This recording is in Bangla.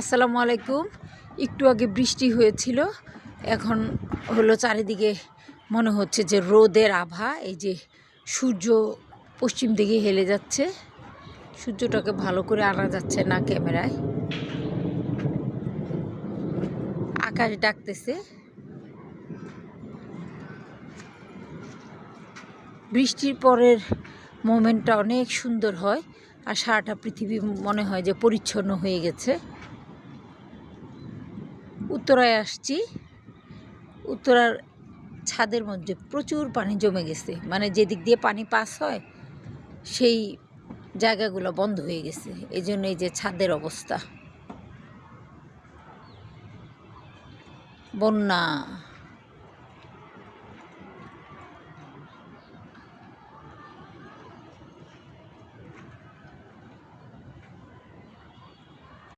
আসসালামু আলাইকুম। একটু আগে বৃষ্টি হয়েছিল, এখন হলো চারিদিকে মনে হচ্ছে যে রোদের আভা। এই যে সূর্য পশ্চিম দিকে হেলে যাচ্ছে, সূর্যটাকে ভালো করে আনা যাচ্ছে না ক্যামেরায়। আকাশ ডাকতেছে। বৃষ্টির পরের মোমেন্টটা অনেক সুন্দর হয়, আর সারাটা পৃথিবী মনে হয় যে পরিচ্ছন্ন হয়ে গেছে। উত্তরায় আসছি। উত্তরার ছাদের মধ্যে প্রচুর পানি জমে গেছে, মানে যেদিক দিয়ে পানি পাস হয় সেই জায়গাগুলো বন্ধ হয়ে গেছে। এই জন্য এই যে ছাদের অবস্থা, বন্যা।